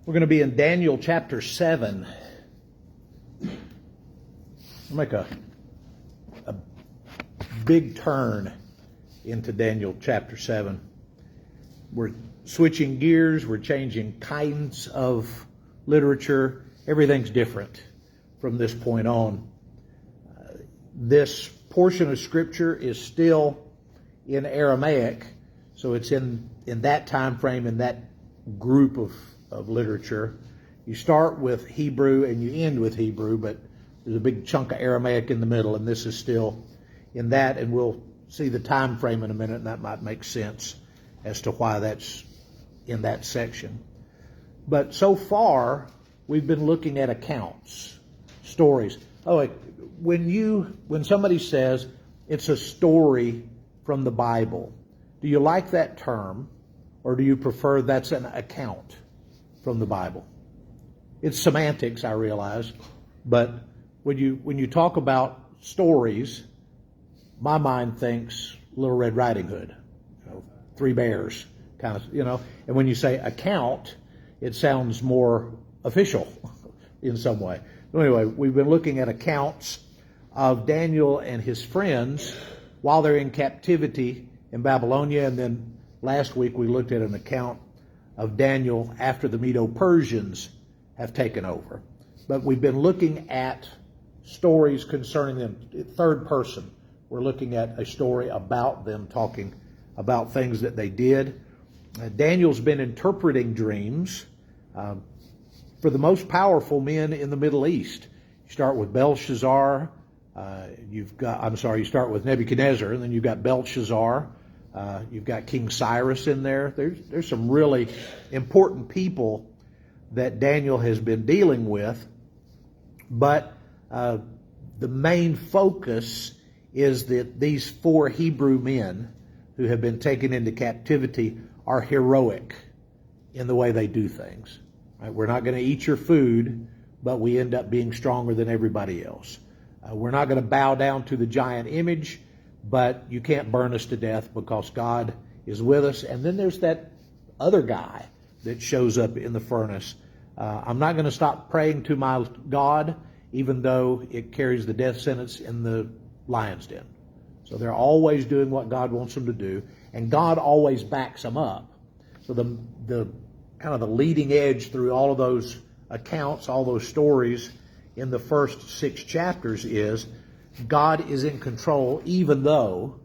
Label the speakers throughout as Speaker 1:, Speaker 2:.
Speaker 1: We're going to be in Daniel chapter 7. I'll make a big turn into Daniel chapter 7. We're switching gears. We're changing kinds of literature. Everything's different from this point on. This portion of Scripture is still in Aramaic, so it's in that time frame, in that group of literature. You start with Hebrew and you end with Hebrew, but there's a big chunk of Aramaic in the middle, and this is still in that, and we'll see the time frame in a minute, and that might make sense as to why that's in that section. But so far, we've been looking at accounts, stories. When somebody says it's a story from the Bible, do you like that term, or do you prefer that's an account from the Bible? It's semantics, I realize, but when you talk about stories, my mind thinks Little Red Riding Hood, Three Bears, kind of, And when you say account, it sounds more official in some way. Anyway, we've been looking at accounts of Daniel and his friends while they're in captivity in Babylonia, and then last week we looked at an account of Daniel after the Medo-Persians have taken over. But we've been looking at stories concerning them, third person. We're looking at a story about them, talking about things that they did. Daniel's been interpreting dreams for the most powerful men in the Middle East. You start with Belshazzar. You start with Nebuchadnezzar, and then you've got Belshazzar. You've got King Cyrus in there. There's some really important people that Daniel has been dealing with, but the main focus is that these four Hebrew men who have been taken into captivity are heroic in the way they do things. Right? We're not going to eat your food, but we end up being stronger than everybody else. We're not going to bow down to the giant image, but you can't burn us to death because God is with us. And then there's that other guy that shows up in the furnace. I'm not going to stop praying to my God, even though it carries the death sentence in the lion's den. So they're always doing what God wants them to do, and God always backs them up. So the kind of the leading edge through all of those accounts, all those stories in the first 6 chapters is God is in control, even though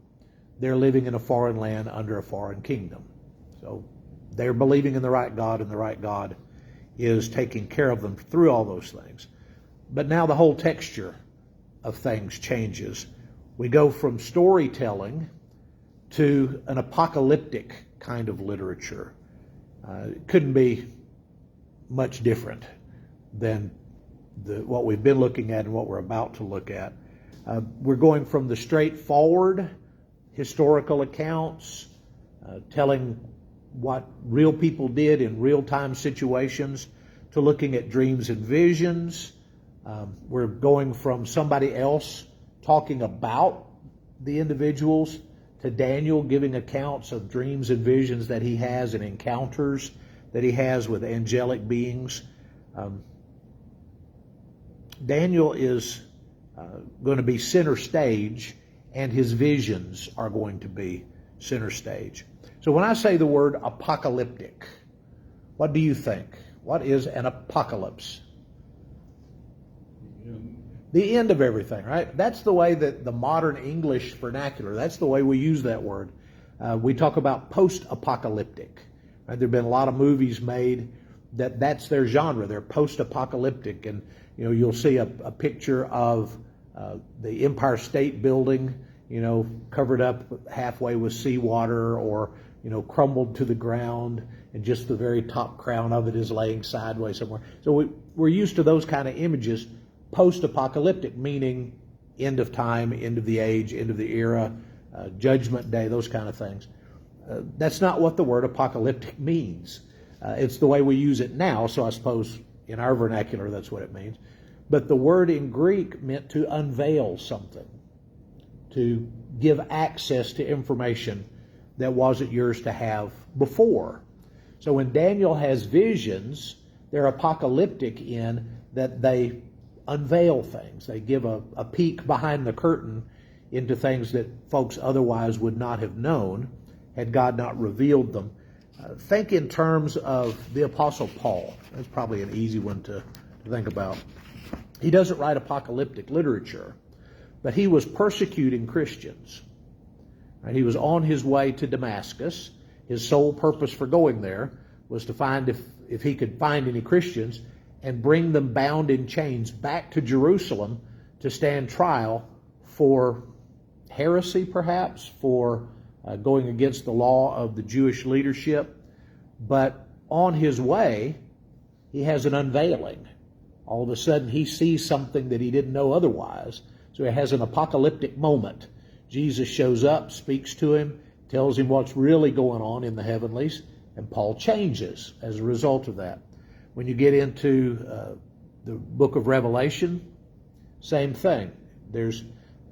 Speaker 1: they're living in a foreign land under a foreign kingdom. So they're believing in the right God, and the right God is taking care of them through all those things. But now the whole texture of things changes. We go from storytelling to an apocalyptic kind of literature. It couldn't be much different than what we've been looking at and what we're about to look at. We're going from the straightforward historical accounts, telling what real people did in real-time situations, to looking at dreams and visions. We're going from somebody else talking about the individuals to Daniel giving accounts of dreams and visions that he has and encounters that he has with angelic beings. Daniel is going to be center stage, and his visions are going to be center stage. So when I say the word apocalyptic, what do you think? What is an apocalypse? The end of everything, right? That's the way that the modern English vernacular, that's the way we use that word. We talk about post-apocalyptic. Right? There have been a lot of movies made that's their genre. They're post-apocalyptic. And you'll see a picture of the Empire State Building, covered up halfway with seawater, or crumbled to the ground, and just the very top crown of it is laying sideways somewhere. So we're used to those kind of images. Post-apocalyptic, meaning end of time, end of the age, end of the era, judgment day, those kind of things. That's not what the word apocalyptic means. It's the way we use it now, so I suppose in our vernacular that's what it means. But the word in Greek meant to unveil something, to give access to information that wasn't yours to have before. So when Daniel has visions, They're apocalyptic in that they unveil things. They give a peek behind the curtain into things that folks otherwise would not have known had God not revealed them. Think in terms of the Apostle Paul. That's probably an easy one to think about. He doesn't write apocalyptic literature, but he was persecuting Christians. He was on his way to Damascus. His sole purpose for going there was to find if he could find any Christians and bring them bound in chains back to Jerusalem to stand trial for heresy, perhaps, for going against the law of the Jewish leadership. But on his way, he has an unveiling. All of a sudden, he sees something that he didn't know otherwise. So he has an apocalyptic moment. Jesus shows up, speaks to him, tells him what's really going on in the heavenlies, and Paul changes as a result of that. When you get into the book of Revelation, same thing. There's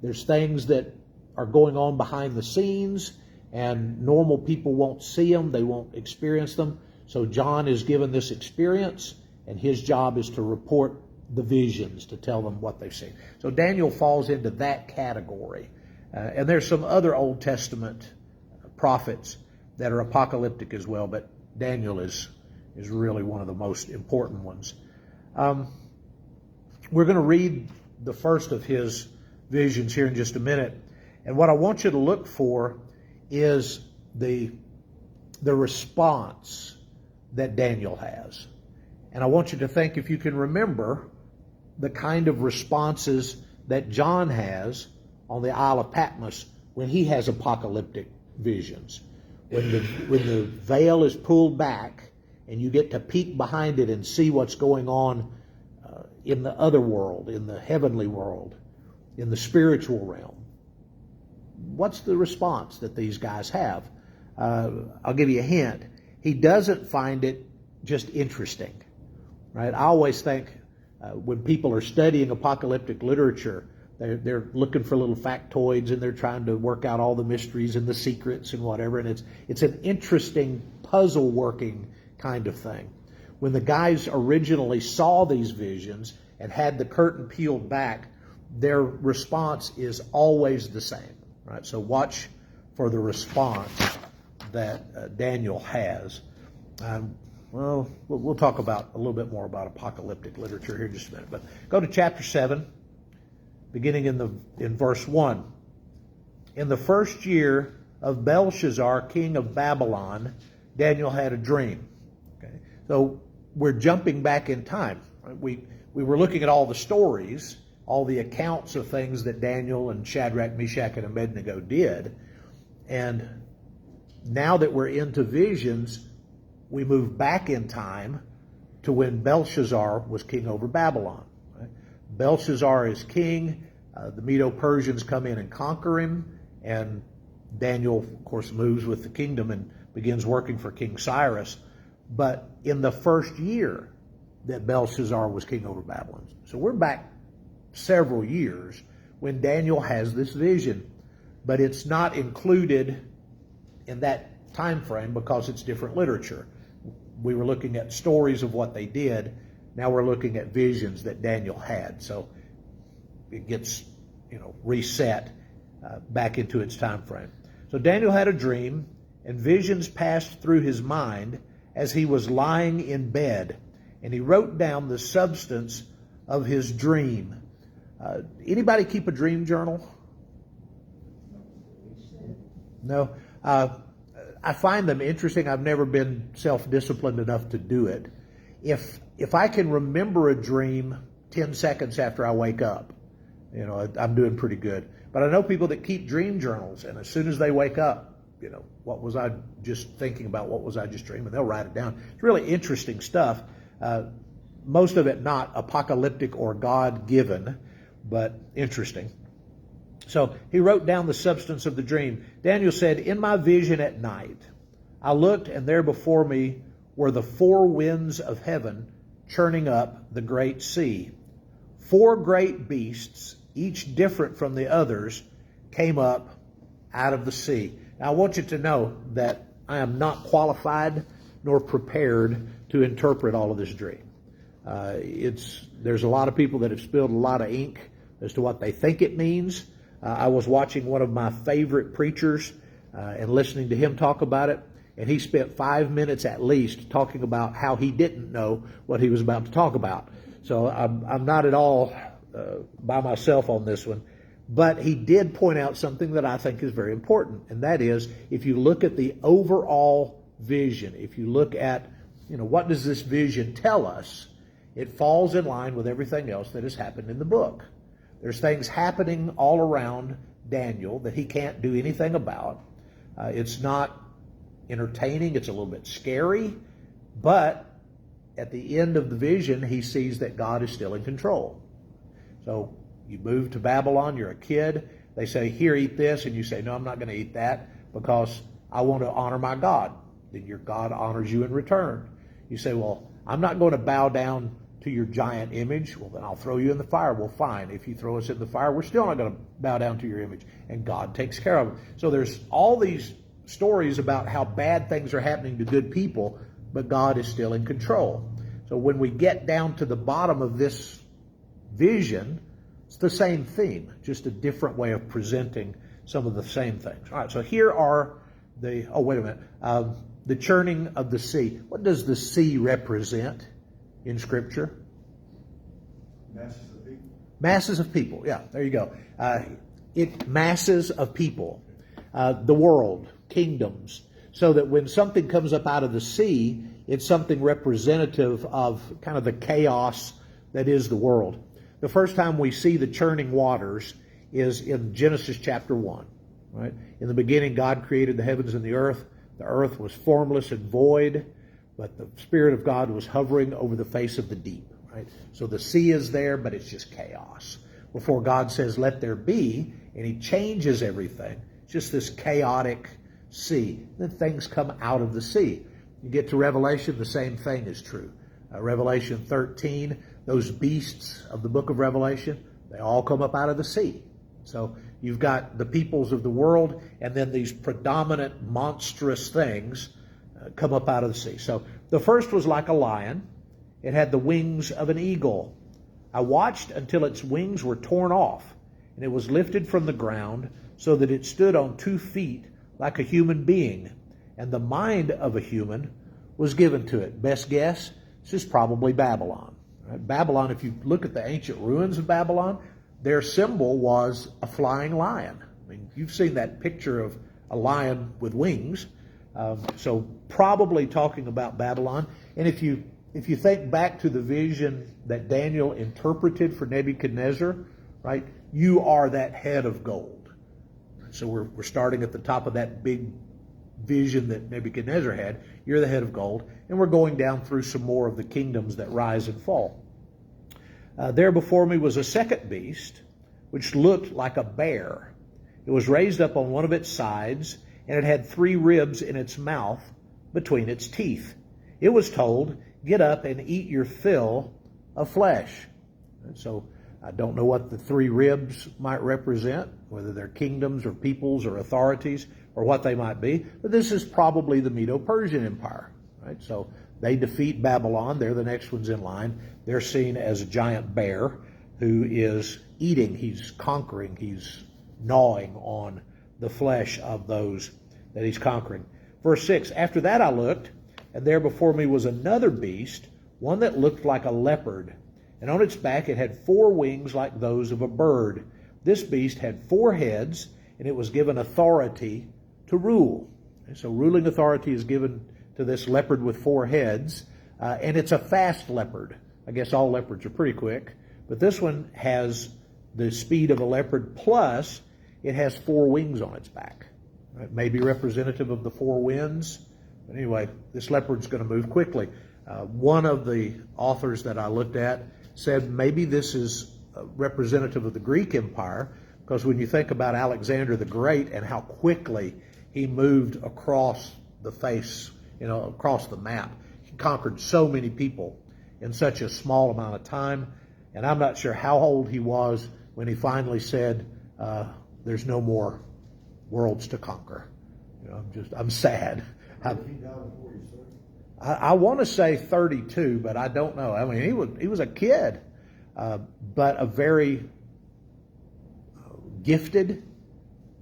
Speaker 1: things that are going on behind the scenes, and normal people won't see them, they won't experience them. So John is given this experience, and his job is to report the visions, to tell them what they've seen. So Daniel falls into that category. And there's some other Old Testament prophets that are apocalyptic as well, but Daniel is really one of the most important ones. We're going to read the first of his visions here in just a minute. And what I want you to look for is the response that Daniel has. And I want you to think, if you can remember, the kind of responses that John has on the Isle of Patmos when he has apocalyptic visions. When the veil is pulled back and you get to peek behind it and see what's going on in the other world, in the heavenly world, in the spiritual realm. What's the response that these guys have? I'll give you a hint. He doesn't find it just interesting, right? I always think when people are studying apocalyptic literature, they're looking for little factoids and they're trying to work out all the mysteries and the secrets and whatever. And it's an interesting puzzle working kind of thing. When the guys originally saw these visions and had the curtain peeled back, their response is always the same, right? So watch for the response that Daniel has. Well, we'll talk about a little bit more about apocalyptic literature here in just a minute. But go to chapter 7, beginning in verse 1. In the first year of Belshazzar, king of Babylon, Daniel had a dream. Okay, so we're jumping back in time. Right? We were looking at all the stories, all the accounts of things that Daniel and Shadrach, Meshach, and Abednego did. And now that we're into visions, we move back in time to when Belshazzar was king over Babylon. Right? Belshazzar is king. The Medo-Persians come in and conquer him. And Daniel, of course, moves with the kingdom and begins working for King Cyrus. But in the first year that Belshazzar was king over Babylon. So we're back several years when Daniel has this vision. But it's not included in that time frame because it's different literature. We were looking at stories of what they did. Now we're looking at visions that Daniel had. So it gets, reset back into its time frame. So Daniel had a dream, and visions passed through his mind as he was lying in bed, and he wrote down the substance of his dream. Anybody keep a dream journal? No. I find them interesting. I've never been self-disciplined enough to do it. If I can remember a dream 10 seconds after I wake up, I'm doing pretty good. But I know people that keep dream journals, and as soon as they wake up, what was I just thinking about? What was I just dreaming? They'll write it down. It's really interesting stuff. Most of it not apocalyptic or God-given, but interesting. So he wrote down the substance of the dream. Daniel said, in my vision at night, I looked, and there before me were the four winds of heaven churning up the great sea. 4 great beasts, each different from the others, came up out of the sea. Now I want you to know that I am not qualified nor prepared to interpret all of this dream. There's a lot of people that have spilled a lot of ink as to what they think it means. I was watching one of my favorite preachers and listening to him talk about it, and he spent 5 minutes at least talking about how he didn't know what he was about to talk about. So I'm not at all by myself on this one. But he did point out something that I think is very important, and that is, if you look at the overall vision, if you look at, what does this vision tell us, it falls in line with everything else that has happened in the book. There's things happening all around Daniel that he can't do anything about. It's not entertaining, it's a little bit scary, but at the end of the vision, he sees that God is still in control. So you move to Babylon, you're a kid, they say, here, eat this, and you say, no, I'm not going to eat that because I want to honor my God. Then your God honors you in return. You say, well, I'm not going to bow down to your giant image. Well, then I'll throw you in the fire. Well, fine. If you throw us in the fire, we're still not going to bow down to your image. And God takes care of it. So there's all these stories about how bad things are happening to good people, but God is still in control. So when we get down to the bottom of this vision, it's the same theme, just a different way of presenting some of the same things. All right, so here are the churning of the sea. What does the sea represent in Scripture?
Speaker 2: Masses of people.
Speaker 1: Masses of people, yeah, there you go. Masses of people, the world, kingdoms, so that when something comes up out of the sea, it's something representative of kind of the chaos that is the world. The first time we see the churning waters is in Genesis chapter 1. Right? In the beginning, God created the heavens and the earth. The earth was formless and void, but the Spirit of God was hovering over the face of the deep. Right? So the sea is there, but it's just chaos. Before God says, let there be, and He changes everything. It's just this chaotic sea. Then things come out of the sea. You get to Revelation, the same thing is true. Revelation 13, those beasts of the book of Revelation, they all come up out of the sea. So you've got the peoples of the world, and then these predominant monstrous things come up out of the sea. So the first was like a lion. It had the wings of an eagle. I watched until its wings were torn off, and it was lifted from the ground so that it stood on 2 feet like a human being, and the mind of a human was given to it. Best guess, this is probably Babylon. Right? Babylon, if you look at the ancient ruins of Babylon, their symbol was a flying lion. I mean, you've seen that picture of a lion with wings. So probably talking about Babylon. And if you think back to the vision that Daniel interpreted for Nebuchadnezzar, right, you are that head of gold. So we're starting at the top of that big vision that Nebuchadnezzar had. You're the head of gold. And we're going down through some more of the kingdoms that rise and fall. There before me was a second beast, which looked like a bear. It was raised up on one of its sides, and it had 3 ribs in its mouth between its teeth. It was told, get up and eat your fill of flesh. And so I don't know what the 3 ribs might represent, whether they're kingdoms or peoples or authorities or what they might be, but this is probably the Medo-Persian Empire. Right? So they defeat Babylon. They're the next ones in line. They're seen as a giant bear who is eating. He's conquering. He's gnawing on the flesh of those that he's conquering. Verse 6, after that I looked, and there before me was another beast, one that looked like a leopard. And on its back it had 4 wings like those of a bird. This beast had 4 heads, and it was given authority to rule. And so ruling authority is given to this leopard with 4 heads, and it's a fast leopard. I guess all leopards are pretty quick, but this one has the speed of a leopard, plus it has 4 wings on its back. It may be representative of the 4 winds, but anyway, this leopard's going to move quickly. One of the authors that I looked at said maybe this is representative of the Greek Empire, because when you think about Alexander the Great and how quickly he moved across the face, across the map. He conquered so many people in such a small amount of time. And I'm not sure how old he was when he finally said, there's no more worlds to conquer. I'm sad. I want to say 32, but I don't know. I mean, he was a kid, but a very gifted,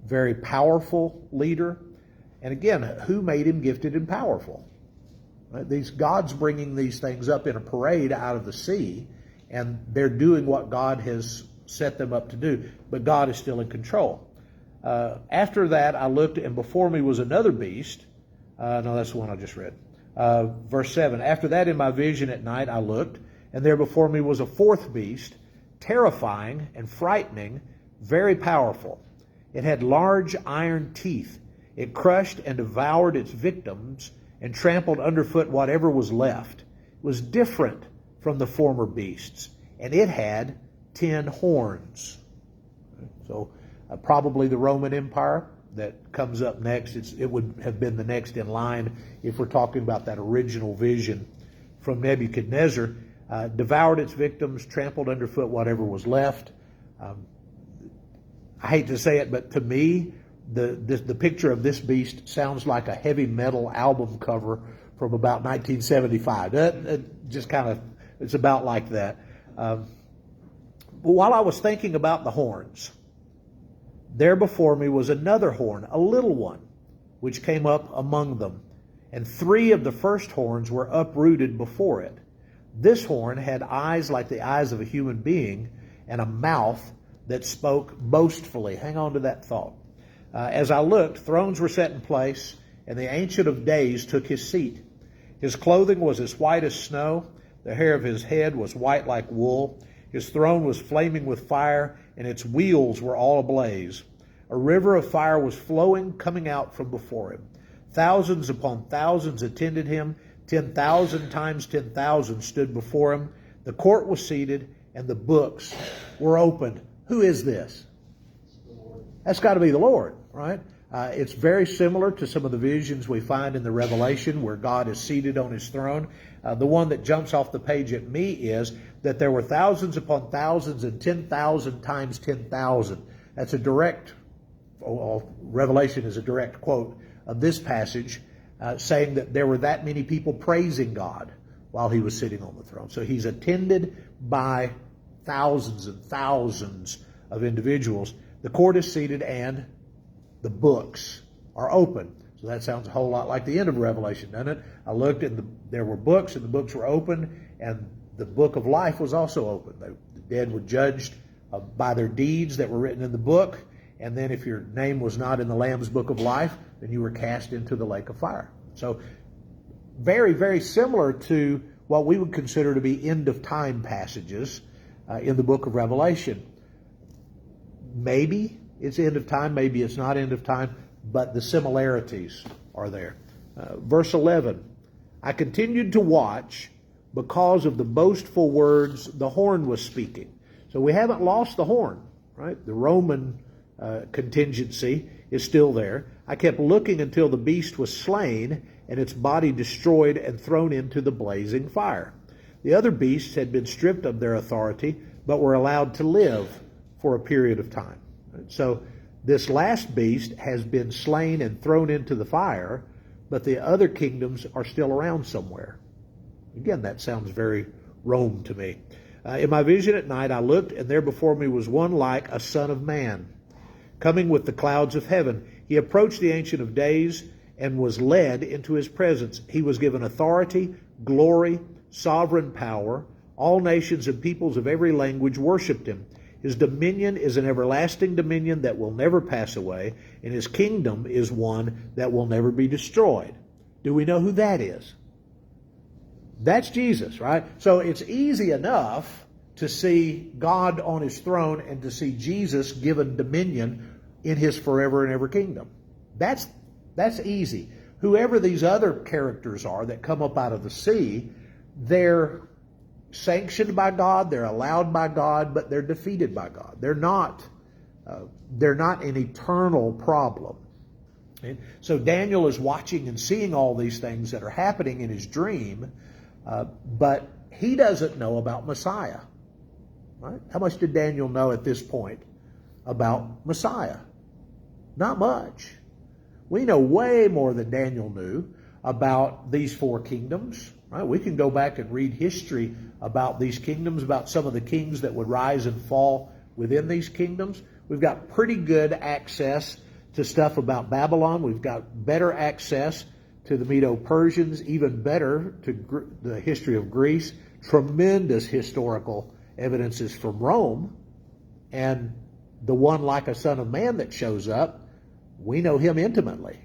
Speaker 1: very powerful leader. And again, who made him gifted and powerful? Right? God's bringing these things up in a parade out of the sea, and they're doing what God has set them up to do, but God is still in control. After that, I looked, and before me was another beast. No, that's the one I just read. Verse 7, after that in my vision at night I looked, and there before me was a fourth beast, terrifying and frightening, very powerful. It had large iron teeth. It crushed and devoured its victims and trampled underfoot whatever was left. It was different from the former beasts, and it had 10 horns. So probably the Roman Empire that comes up next. It would have been the next in line if we're talking about that original vision from Nebuchadnezzar. Devoured its victims, trampled underfoot whatever was left. I hate to say it, but to me, the picture of this beast sounds like a heavy metal album cover from about 1975. Just kind of, it's about like that. But while I was thinking about the horns, there before me was another horn, a little one, which came up among them, and 3 of the first horns were uprooted before it. This horn had eyes like the eyes of a human being, and a mouth that spoke boastfully. Hang on to that thought. As I looked, thrones were set in place, and the Ancient of Days took his seat. His clothing was as white as snow. The hair of his head was white like wool. His throne was flaming with fire, and its wheels were all ablaze. A river of fire was flowing, coming out from before him. Thousands upon thousands attended him. 10,000 times 10,000 stood before him. The court was seated, and the books were opened. Who is this? That's got to be the Lord, right? It's very similar to some of the visions we find in the Revelation where God is seated on his throne. The one that jumps off the page at me is that there were thousands upon thousands and 10,000 times 10,000. That's a direct, Revelation is a direct quote of this passage saying that there were that many people praising God while he was sitting on the throne. So he's attended by thousands and thousands of individuals. The court is seated and the books are open. So that sounds a whole lot like the end of Revelation, doesn't it? I looked and there were books, and the books were open, and the book of life was also open. The dead were judged by their deeds that were written in the book, and then if your name was not in the Lamb's book of life, then you were cast into the lake of fire. So very, very similar to what we would consider to be end of time passages in the book of Revelation. Maybe it's end of time, maybe it's not end of time, but the similarities are there. Verse 11, I continued to watch because of the boastful words the horn was speaking. So we haven't lost the horn, right? The Roman contingency is still there. I kept looking until the beast was slain and its body destroyed and thrown into the blazing fire. The other beasts had been stripped of their authority, but were allowed to live for a period of time. So this last beast has been slain and thrown into the fire, but the other kingdoms are still around somewhere. Again, that sounds very Rome to me. In my vision at night I looked, and there before me was one like a son of man, coming with the clouds of heaven. He approached the Ancient of Days and was led into his presence. He was given authority, glory, sovereign power. All nations and peoples of every language worshipped him. His dominion is an everlasting dominion that will never pass away, and his kingdom is one that will never be destroyed. Do we know who that is? That's Jesus, right? So it's easy enough to see God on his throne and to see Jesus given dominion in his forever and ever kingdom. That's easy. Whoever these other characters are that come up out of the sea, they're sanctioned by God, they're allowed by God, but they're defeated by God. They're not an eternal problem. And so Daniel is watching and seeing all these things that are happening in his dream, but he doesn't know about Messiah. Right? How much did Daniel know at this point about Messiah? Not much. We know way more than Daniel knew. about these four kingdoms. Right? We can go back and read history about these kingdoms, about some of the kings that would rise and fall within these kingdoms. We've got pretty good access to stuff about Babylon. We've got better access to the Medo-Persians, even better to the history of Greece. Tremendous historical evidences from Rome. And the one like a son of man that shows up, we know him intimately.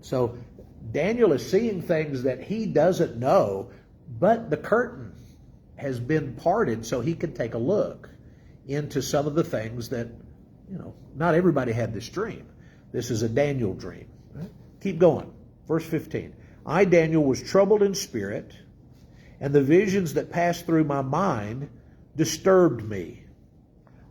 Speaker 1: So Daniel is seeing things that he doesn't know, but the curtain has been parted so he can take a look into some of the things that, not everybody had this dream. This is a Daniel dream. Right? Keep going. Verse 15. I, Daniel, was troubled in spirit, and the visions that passed through my mind disturbed me.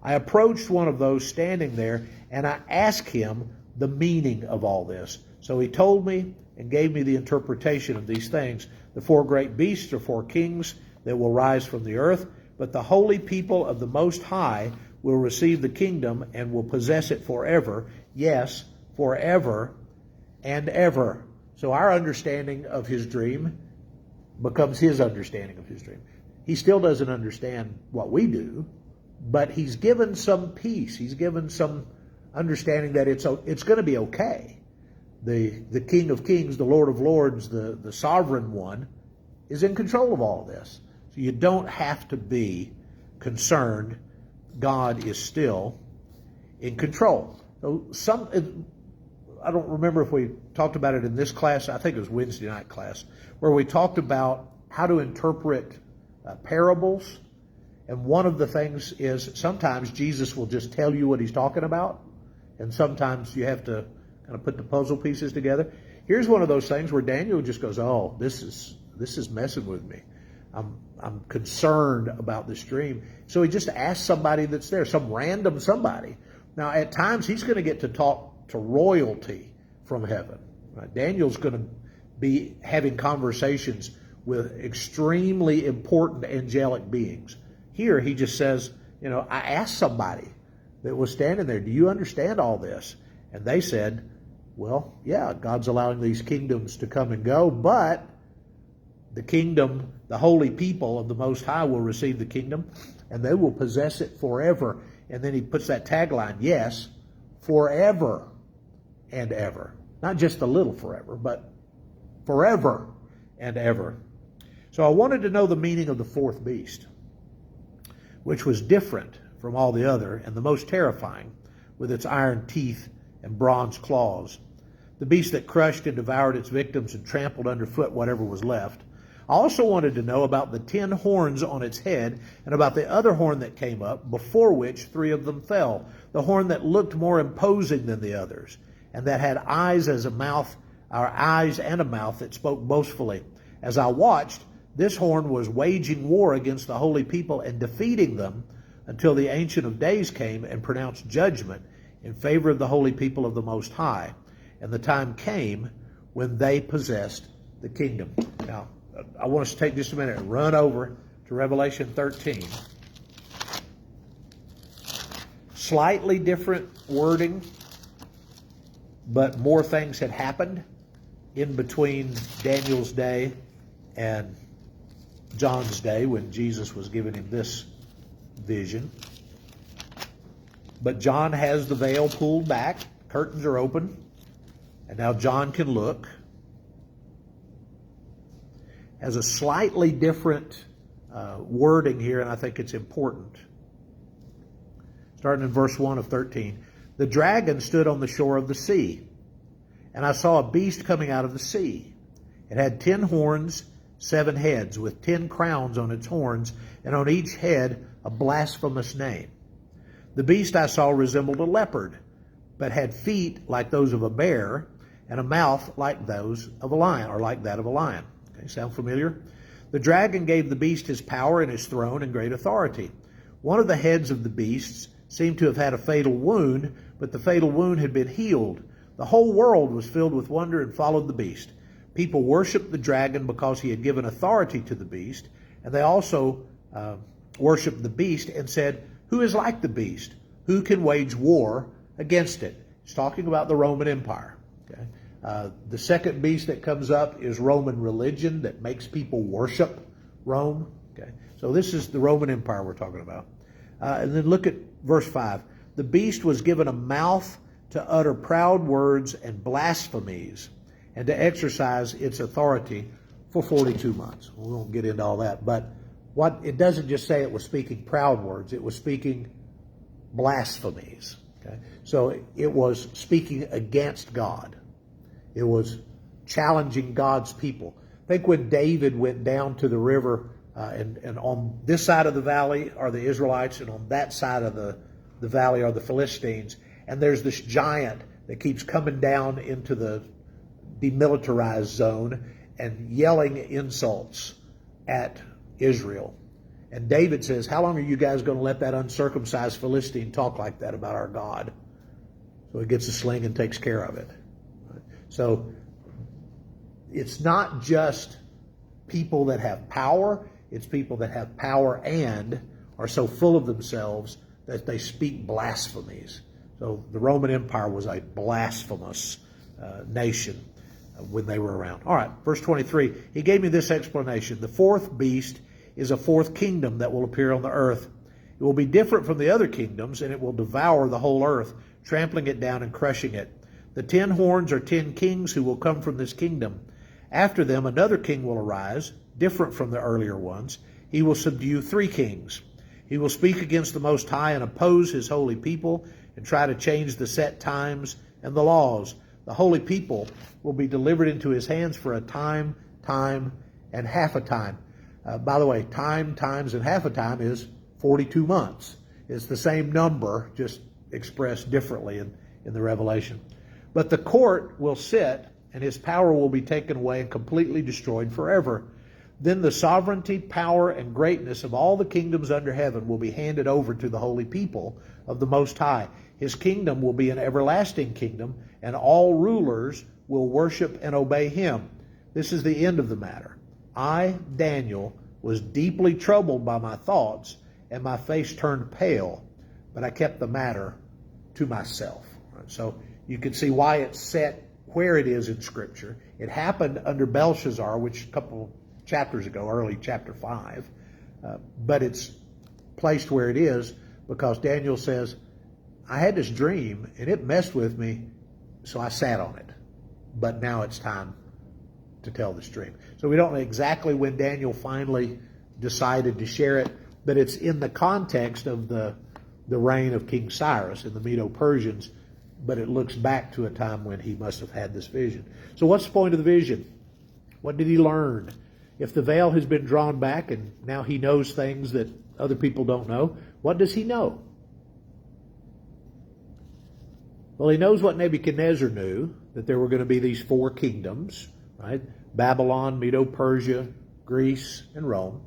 Speaker 1: I approached one of those standing there, and I asked him the meaning of all this. So he told me and gave me the interpretation of these things. The four great beasts are four kings that will rise from the earth, but the holy people of the Most High will receive the kingdom and will possess it forever. Yes, forever and ever. So our understanding of his dream becomes his understanding of his dream. He still doesn't understand what we do, but he's given some peace. He's given some understanding that it's going to be okay. The King of Kings, the Lord of Lords, the Sovereign One, is in control of all this. So you don't have to be concerned. God is still in control. So I don't remember if we talked about it in this class. I think it was Wednesday night class, where we talked about how to interpret parables. And one of the things is sometimes Jesus will just tell you what he's talking about, and sometimes you have to kind of put the puzzle pieces together. Here's one of those things where Daniel just goes, "Oh, this is messing with me. I'm concerned about this dream." So he just asks somebody that's there, some random somebody. Now, at times he's going to get to talk to royalty from heaven. Right? Daniel's going to be having conversations with extremely important angelic beings. Here he just says, I asked somebody that was standing there, "Do you understand all this?" And they said, "Well, yeah, God's allowing these kingdoms to come and go, but the kingdom, the holy people of the Most High will receive the kingdom, and they will possess it forever." And then he puts that tagline, yes, forever and ever. Not just a little forever, but forever and ever. So I wanted to know the meaning of the fourth beast, which was different from all the other and the most terrifying, with its iron teeth and bronze claws. The beast that crushed and devoured its victims and trampled underfoot whatever was left. I also wanted to know about the 10 horns on its head and about the other horn that came up, before which 3 of them fell, the horn that looked more imposing than the others, and that had eyes and a mouth that spoke boastfully. As I watched, this horn was waging war against the holy people and defeating them until the Ancient of Days came and pronounced judgment in favor of the holy people of the Most High. And the time came when they possessed the kingdom. Now, I want us to take just a minute and run over to Revelation 13. Slightly different wording, but more things had happened in between Daniel's day and John's day when Jesus was giving him this vision. But John has the veil pulled back, curtains are open, and now John can look. Has a slightly different wording here, and I think it's important. Starting in verse 1 of 13. The dragon stood on the shore of the sea, and I saw a beast coming out of the sea. It had 10 horns, 7 heads, with 10 crowns on its horns, and on each head a blasphemous name. The beast I saw resembled a leopard, but had feet like those of a bear, and a mouth like those of a lion, or like that of a lion. Okay, sound familiar? The dragon gave the beast his power and his throne and great authority. One of the heads of the beasts seemed to have had a fatal wound, but the fatal wound had been healed. The whole world was filled with wonder and followed the beast. People worshipped the dragon because he had given authority to the beast, and they also worshipped the beast and said, "Who is like the beast? Who can wage war against it?" He's talking about the Roman Empire. Okay? The second beast that comes up is Roman religion that makes people worship Rome. Okay, so this is the Roman Empire we're talking about. And then look at verse 5. The beast was given a mouth to utter proud words and blasphemies, and to exercise its authority for 42 months. We won't get into all that, but what it doesn't just say it was speaking proud words, it was speaking blasphemies. Okay? So it was speaking against God. It was challenging God's people. Think when David went down to the river, and on this side of the valley are the Israelites, and on that side of the valley are the Philistines. And there's this giant that keeps coming down into the demilitarized zone and yelling insults at Israel. And David says, how long are you guys going to let that uncircumcised Philistine talk like that about our God? So he gets a sling and takes care of it. So it's not just people that have power, it's people that have power and are so full of themselves that they speak blasphemies. So the Roman Empire was a blasphemous nation when they were around. All right, verse 23. He gave me this explanation. The fourth beast is a fourth kingdom that will appear on the earth. It will be different from the other kingdoms, and it will devour the whole earth, trampling it down and crushing it. The 10 horns are 10 kings who will come from this kingdom. After them, another king will arise, different from the earlier ones. He will subdue 3 kings. He will speak against the Most High and oppose his holy people and try to change the set times and the laws. The holy people will be delivered into his hands for a time, and half a time. By the way, time, times, and half a time is 42 months. It's the same number, just expressed differently in the Revelation. But the court will sit, and his power will be taken away and completely destroyed forever. Then the sovereignty, power, and greatness of all the kingdoms under heaven will be handed over to the holy people of the Most High. His kingdom will be an everlasting kingdom, and all rulers will worship and obey him. This is the end of the matter. I, Daniel, was deeply troubled by my thoughts, and my face turned pale, but I kept the matter to myself. So you can see why it's set where it is in Scripture. It happened under Belshazzar, which a couple chapters ago, early chapter 5, but it's placed where it is because Daniel says, I had this dream, and it messed with me, so I sat on it. But now it's time to tell this dream. So we don't know exactly when Daniel finally decided to share it, but it's in the context of the reign of King Cyrus and the Medo-Persians, but it looks back to a time when he must have had this vision. So what's the point of the vision? What did he learn? If the veil has been drawn back and now he knows things that other people don't know, what does he know? Well, he knows what Nebuchadnezzar knew, that there were going to be these 4 kingdoms, right? Babylon, Medo-Persia, Greece, and Rome.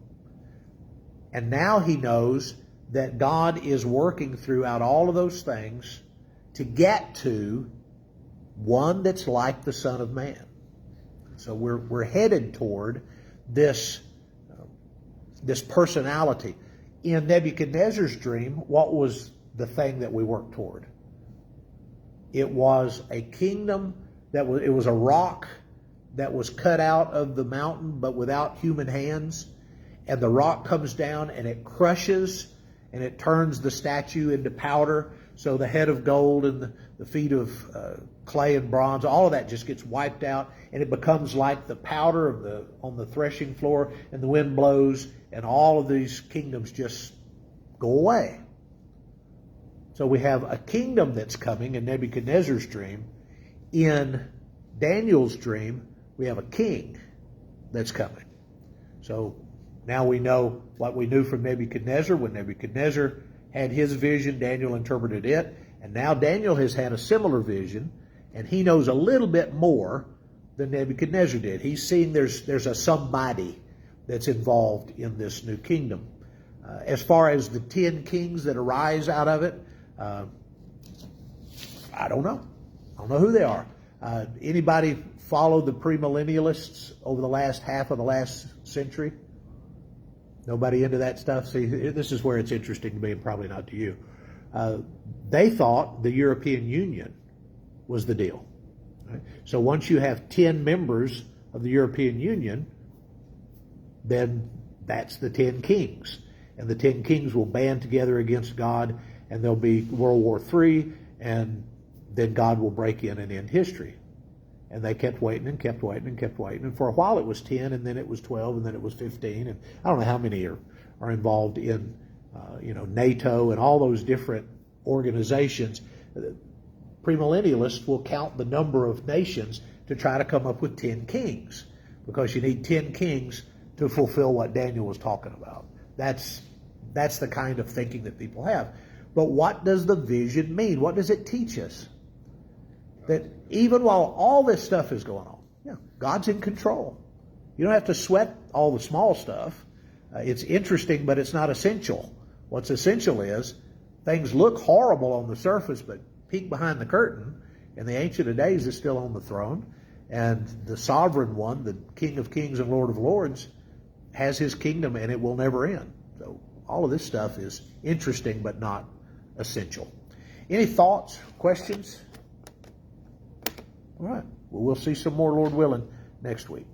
Speaker 1: And now he knows that God is working throughout all of those things to get to one that's like the Son of Man. So we're headed toward this personality. In Nebuchadnezzar's dream, what was the thing that we worked toward? It was a kingdom it was a rock that was cut out of the mountain, but without human hands. And the rock comes down and it crushes and it turns the statue into powder. So the head of gold and the feet of clay and bronze, all of that just gets wiped out, and it becomes like the powder on the threshing floor, and the wind blows, and all of these kingdoms just go away. So we have a kingdom that's coming in Nebuchadnezzar's dream. In Daniel's dream, we have a king that's coming. So now we know what we knew from Nebuchadnezzar. When Nebuchadnezzar had his vision, Daniel interpreted it. And now Daniel has had a similar vision, and he knows a little bit more than Nebuchadnezzar did. He's seeing there's a somebody that's involved in this new kingdom. As far as the 10 kings that arise out of it, I don't know. I don't know who they are. Anybody follow the premillennialists over the last half of the last century? Nobody into that stuff? See, this is where it's interesting to me and probably not to you. They thought the European Union was the deal. Right? So once you have 10 members of the European Union, then that's the 10 kings. And the 10 kings will band together against God, and there'll be World War III, and then God will break in and end history. And they kept waiting and kept waiting and kept waiting. And for a while it was 10, and then it was 12, and then it was 15. And I don't know how many are involved in NATO and all those different organizations. Premillennialists will count the number of nations to try to come up with 10 kings, because you need 10 kings to fulfill what Daniel was talking about. That's the kind of thinking that people have. But what does the vision mean? What does it teach us? That even while all this stuff is going on, God's in control. You don't have to sweat all the small stuff. It's interesting, but it's not essential. What's essential is things look horrible on the surface, but peek behind the curtain, and the Ancient of Days is still on the throne, and the Sovereign One, the King of Kings and Lord of Lords, has his kingdom, and it will never end. So all of this stuff is interesting, but not essential. Any thoughts, questions? All right. Well, we'll see some more, Lord willing, next week.